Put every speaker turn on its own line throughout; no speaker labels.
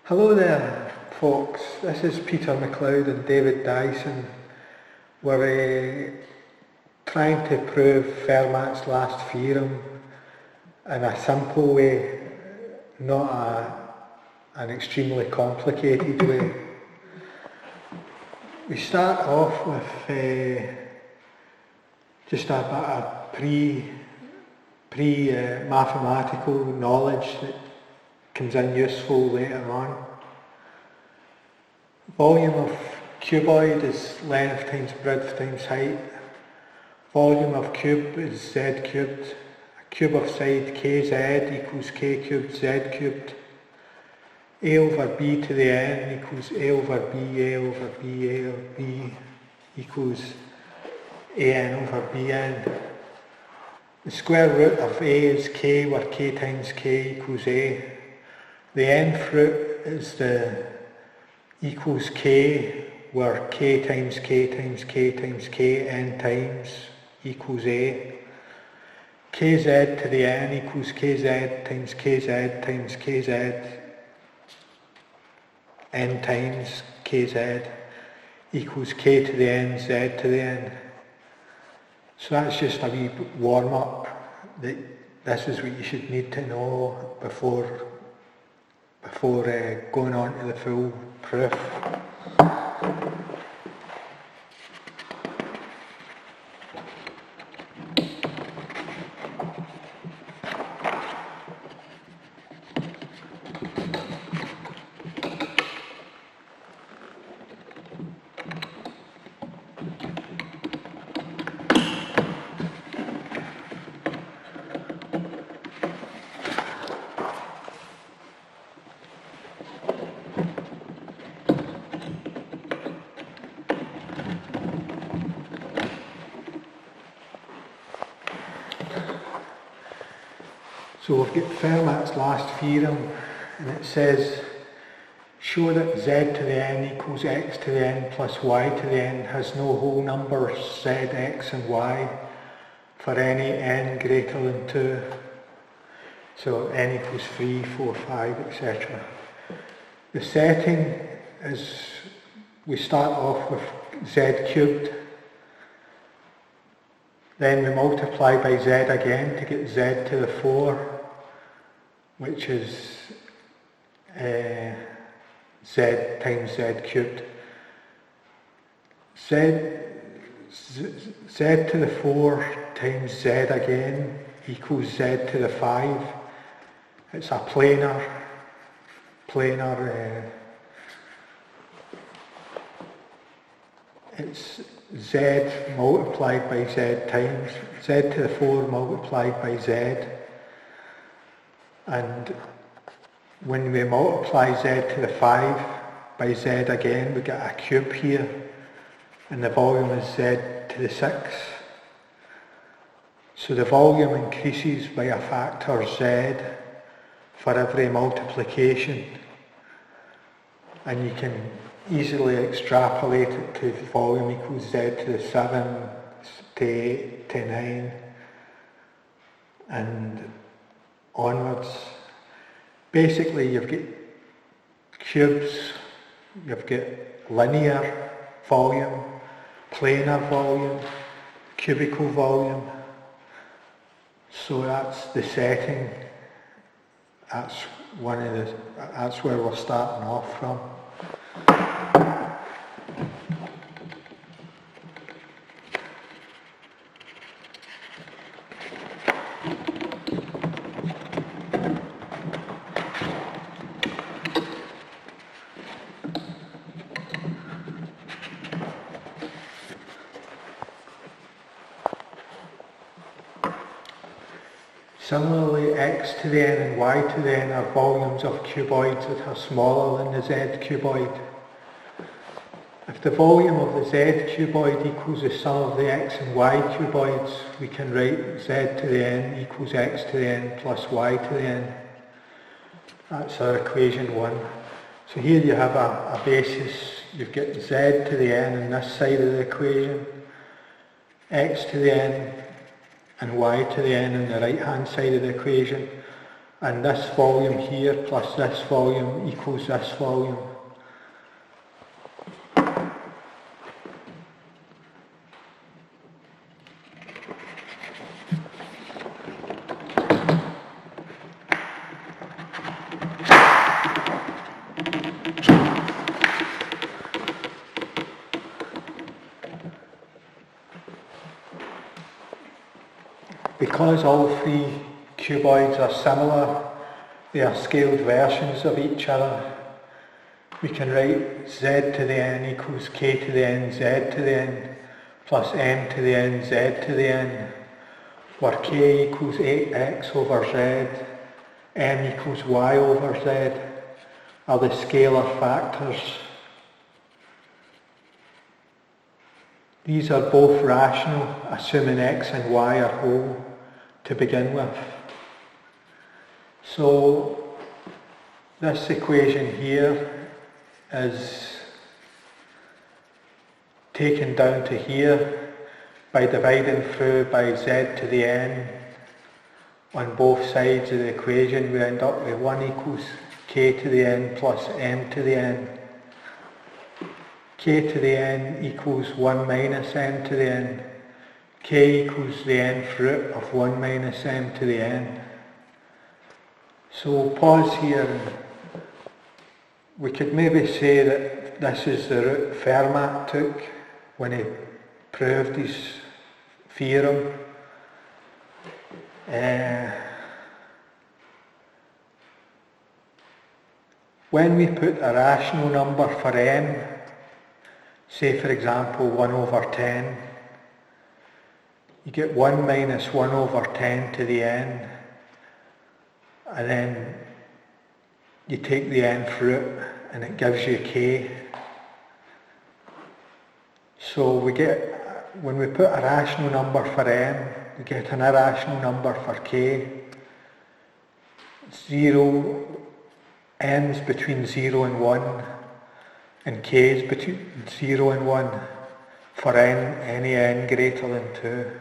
Hello there folks, this is Peter MacLeod and David Dyson. We're trying to prove Fermat's Last Theorem in a simple way, not an extremely complicated way. We start off with just a bit of pre-mathematical knowledge that comes in useful later on. Volume of cuboid is length times breadth times height. Volume of cube is z cubed. A cube of side kz equals k cubed z cubed. A over b to the n equals a over b, a over b, a over b equals an over bn. The square root of a is k, where k times k equals a. The nth root is the equals k, where k times k times k times k n times equals a. Kz to the n equals kz times kz times kz n times kz equals k to the n z to the n. So that's just a wee warm up that this is what you should need to know before going on to the full proof. So we've got Fermat's Last Theorem, and it says, show that z to the n equals x to the n plus y to the n has no whole numbers z, x and y for any n greater than 2. So n equals 3, 4, 5, etc. The setting is, we start off with z cubed. Then we multiply by z again to get z to the 4, which is z times z cubed. Z to the 4 times z again equals z to the 5. It's a planar it's z multiplied by z times z to the 4 multiplied by z, and when we multiply z to the 5 by z again we get a cube here, and the volume is z to the 6. So the volume increases by a factor z for every multiplication, and you can easily extrapolate it to volume equals z to the 7 to 8 to 9 and onwards. Basically you've got cubes, you've got linear volume, planar volume, cubical volume. So that's the setting. That's where we're starting off from. Similarly, x to the n and y to the n are volumes of cuboids that are smaller than the z cuboid. If the volume of the z cuboid equals the sum of the x and y cuboids, we can write z to the n equals x to the n plus y to the n. That's our equation 1. So here you have a basis. You've got z to the n on this side of the equation, x to the n and y to the n on the right hand side of the equation, and this volume here plus this volume equals this volume. Because all three cuboids are similar, they are scaled versions of each other, we can write z to the n equals k to the n z to the n plus m to the n z to the n, where k equals 8x over z, m equals y over z, are the scalar factors. These are both rational, assuming x and y are whole to begin with. So this equation here is taken down to here by dividing through by z to the n on both sides of the equation. We end up with 1 equals k to the n plus m to the n. K to the n equals 1 minus m to the n. K equals the nth root of 1 minus m to the n. So we'll pause here, and we could maybe say that this is the route Fermat took when he proved his theorem. When we put a rational number for m, say for example 1 over 10, you get 1 minus 1 over 10 to the n, and then you take the nth root and it gives you k. So we get, when we put a rational number for m, we get an irrational number for k. 'm's between 0 and 1, and k is between 0 and 1 for any n greater than 2.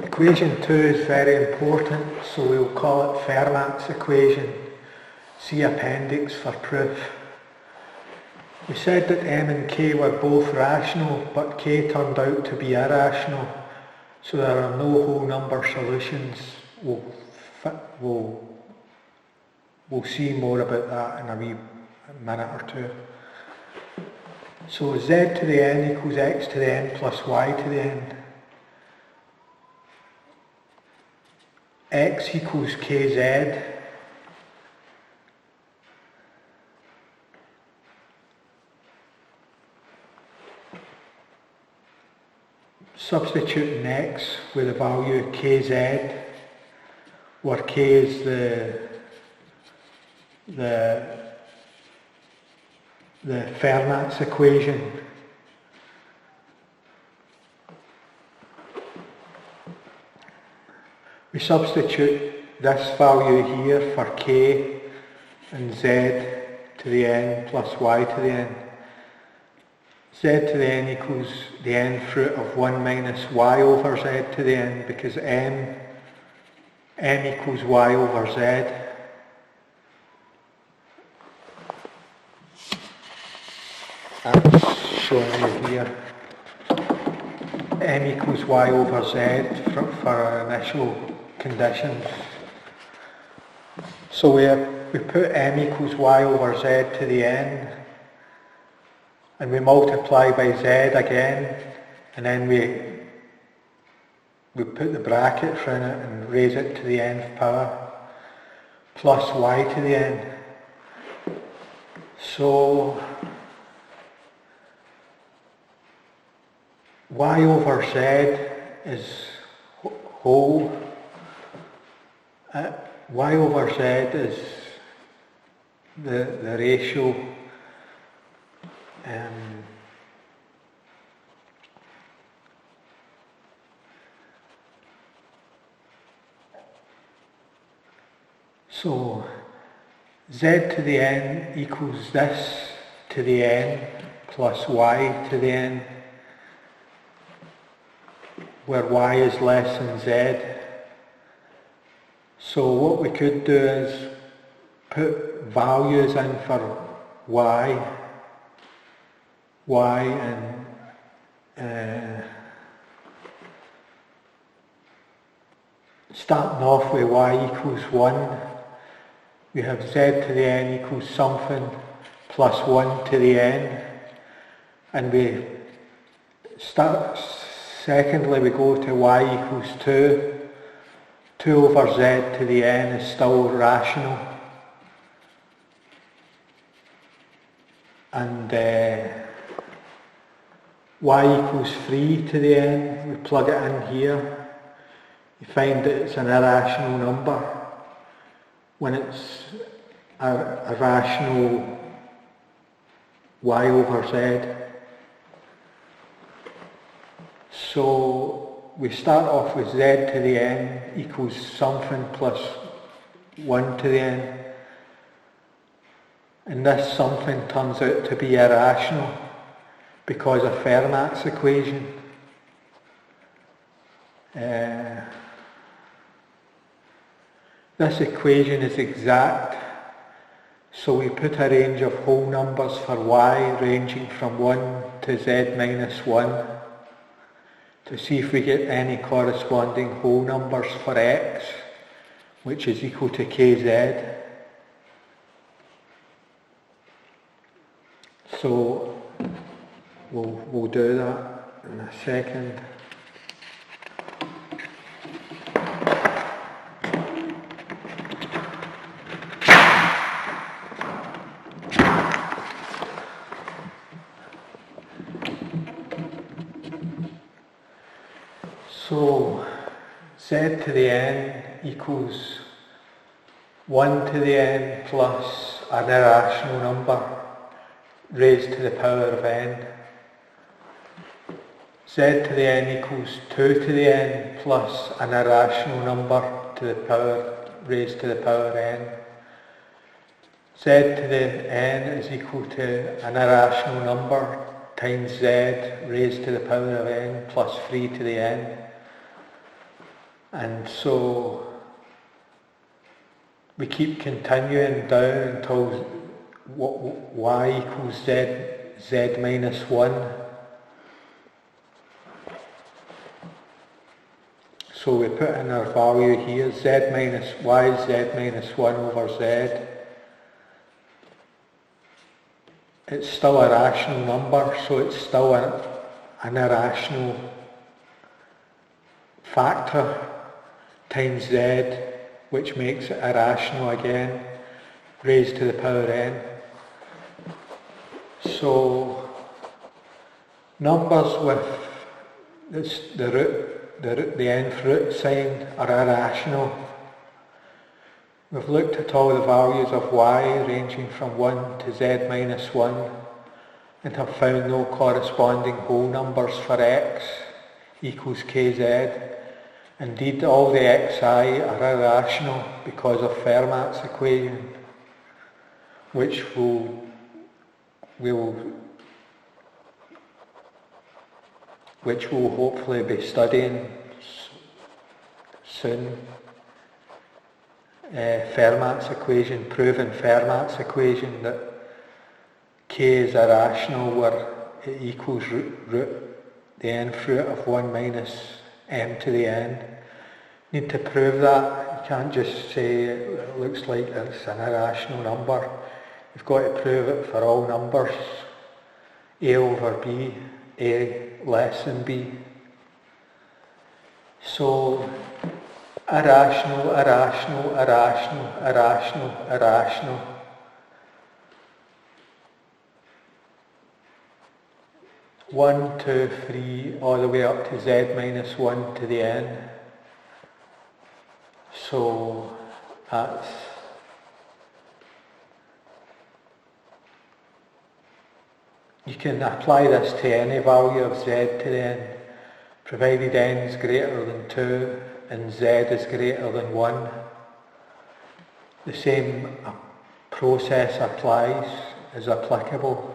Equation 2 is very important, so we'll call it Fermat's equation. See appendix for proof. We said that m and k were both rational, but k turned out to be irrational, so there are no whole number solutions. We'll see more about that in a wee minute or two. So z to the n equals x to the n plus y to the n. X equals kz. Substituting x with the value kz, where k is the Fermat's equation. We substitute this value here for k and z to the n plus y to the n. Z to the n equals the nth root of 1 minus y over z to the n, because m equals y over z. That's shown you here. M equals y over z for our initial conditions. So we put m equals y over z to the n, and we multiply by z again, and then we put the brackets around it and raise it to the nth power, plus y to the n. So y over z is whole. Y over z is the ratio So z to the n equals this to the n plus y to the n, where y is less than z. So what we could do is put values in for y and starting off with y equals 1, we have z to the n equals something plus 1 to the n, and we start, secondly we go to y equals 2. 2 over z to the n is still rational, and y equals 3 to the n, we plug it in here, you find that it's an irrational number when it's a rational y over z. So we start off with z to the n equals something plus 1 to the n, and this something turns out to be irrational because of Fermat's equation. This equation is exact, so we put a range of whole numbers for y ranging from 1 to z minus 1 to see if we get any corresponding whole numbers for x, which is equal to kz. So we'll do that in a second. So z to the n equals 1 to the n plus an irrational number raised to the power of n. Z to the n equals 2 to the n plus an irrational number to the power raised to the power n. Z to the n is equal to an irrational number times z raised to the power of n plus 3 to the n. And so we keep continuing down until y equals z minus 1. So we put in our value here, y is z minus 1 over z. It's still a rational number, so it's still an irrational factor times z, which makes it irrational again, raised to the power n. So numbers with the nth root sign are irrational. We've looked at all the values of y ranging from 1 to z minus 1 and have found no corresponding whole numbers for x equals kz. Indeed, all the xi are irrational because of Fermat's equation, which we'll hopefully be studying soon. Fermat's equation, proving Fermat's equation that k is irrational where it equals the nth root of 1 minus m to the n. Need to prove that. You can't just say it looks like it's an irrational number. You've got to prove it for all numbers. A over b, a less than b. So irrational, irrational, irrational, irrational, irrational. One, two, three, all the way up to z minus 1 to the n. So that's you can apply this to any value of z to the n, provided n is greater than 2 and z is greater than 1. the same process applies, is applicable.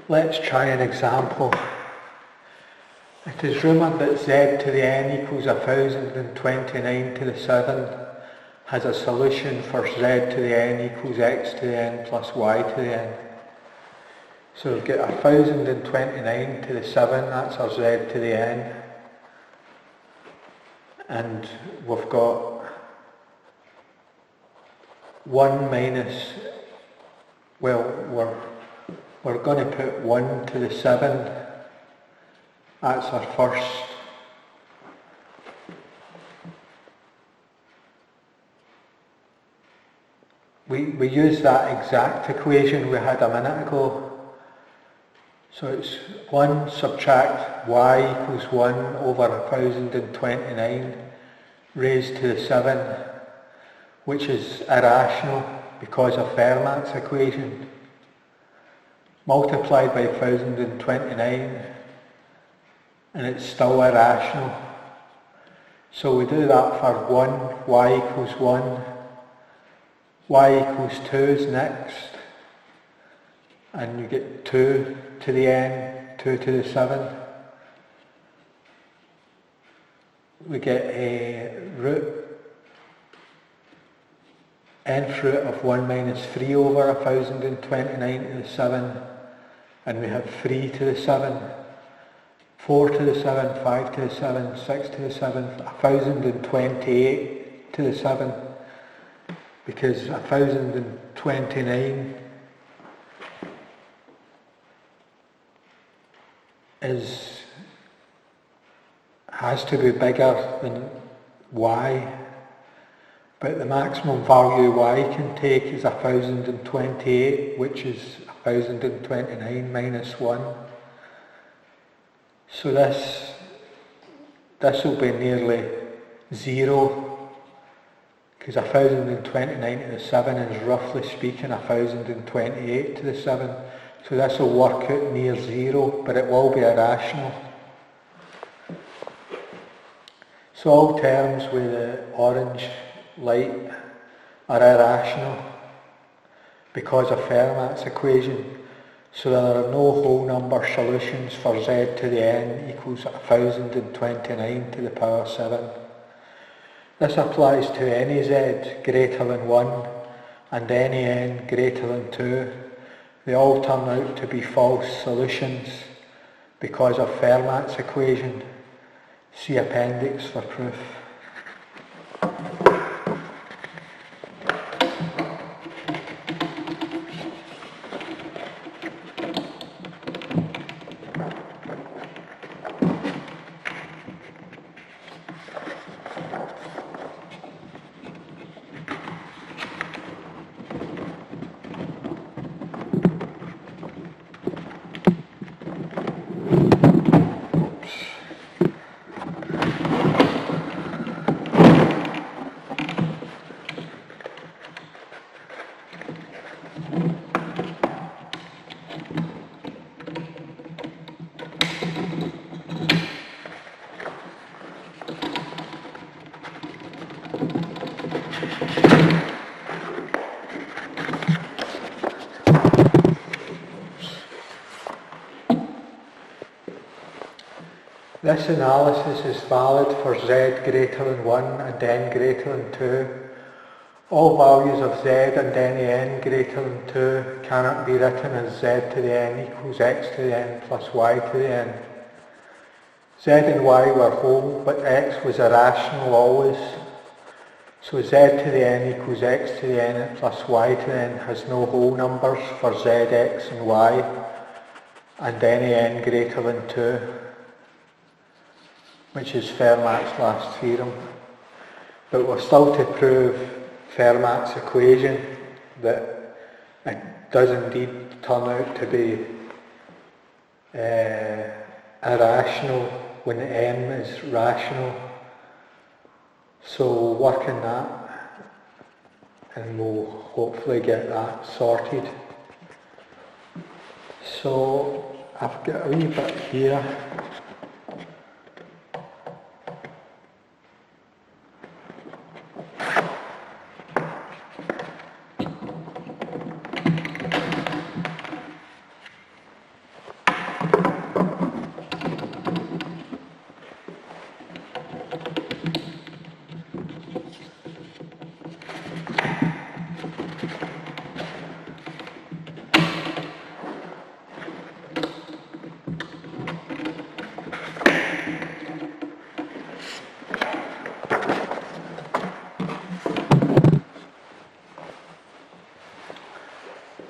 Let's try an example. It is rumoured that z to the n equals 1029 to the 7 has a solution for z to the n equals x to the n plus y to the n. So we've got 1029 to the 7, that's our z to the n. And we've got 1 minus, well, we're going to put 1 to the 7. That's our first. We use that exact equation we had a minute ago. So it's 1 subtract y equals 1 over 1029 raised to the 7, which is irrational because of Fermat's equation, multiplied by 1029, and it's still irrational. So we do that for 1, y equals 1, y equals 2 is next, and you get 2 to the n, 2 to the 7. We get a nth root of 1 minus 3 over 1029 to the 7, and we have 3 to the 7, 4 to the 7, 5 to the 7, 6 to the 7, 1028 to the 7, because 1029 has to be bigger than y, but the maximum value y can take is 1028, which is 1029 minus 1. So this will be nearly 0, because 1029 to the 7 is roughly speaking 1028 to the 7. So this will work out near 0, but it will be irrational. So all terms with the orange light are irrational because of Fermat's equation. So there are no whole number solutions for z to the n equals 1029 to the power 7. This applies to any z greater than 1 and any n greater than 2. They all turn out to be false solutions because of Fermat's equation. See appendix for proof. This analysis is valid for z greater than 1 and n greater than 2. All values of z and any n greater than 2 cannot be written as z to the n equals x to the n plus y to the n. Z and y were whole, but x was irrational always. So z to the n equals x to the n plus y to the n has no whole numbers for z, x and y, and any n greater than 2. Which is Fermat's last theorem. But we're still to prove Fermat's equation, that it does indeed turn out to be irrational when the n is rational. So work on that and we'll hopefully get that sorted. So I've got a wee bit here.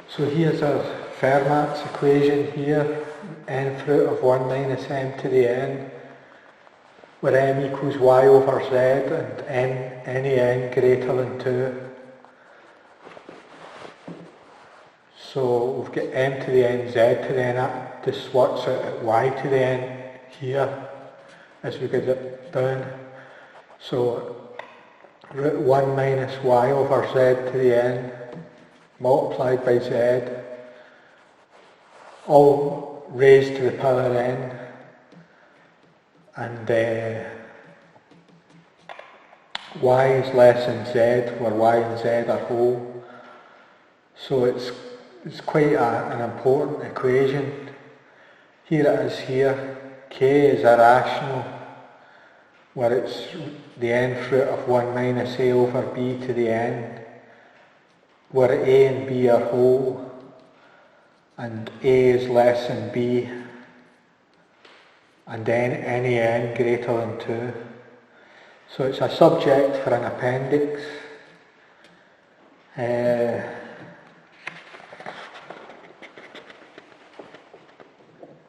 So here's our Fermat's equation here, n fruit of 1 minus m to the n, where m equals y over z and any n greater than 2. So we've got m to the n, z to the n, that just works out at y to the n here as we get it down. So root 1 minus y over z to the n multiplied by z, all raised to the power n, and y is less than z, where y and z are whole. So it's quite an important equation. Here it is here, k is a rational, where it's the n fruit of 1 minus a over b to the n, where a and b are whole, and a is less than b, and then any n greater than 2. So it's a subject for an appendix.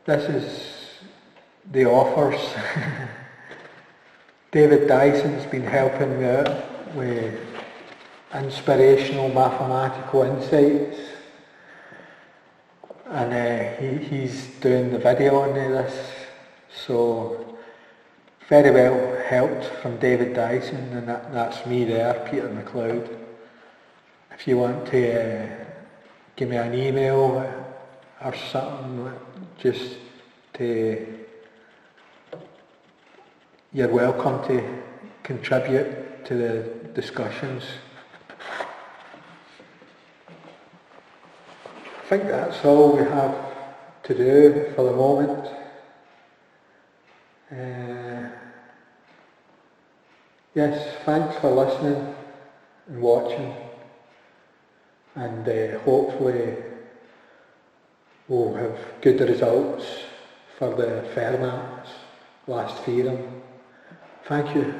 This is the authors. David Dyson's been helping me out with inspirational mathematical insights, and he's doing the video on this, so very well helped from David Dyson, and that's me there, Peter McLeod. If you want to give me an email or something, just you're welcome to contribute to the discussions. I think that's all we have to do for the moment. Yes, thanks for listening and watching, and hopefully we'll have good results for the Fermats Last Theorem. Thank you.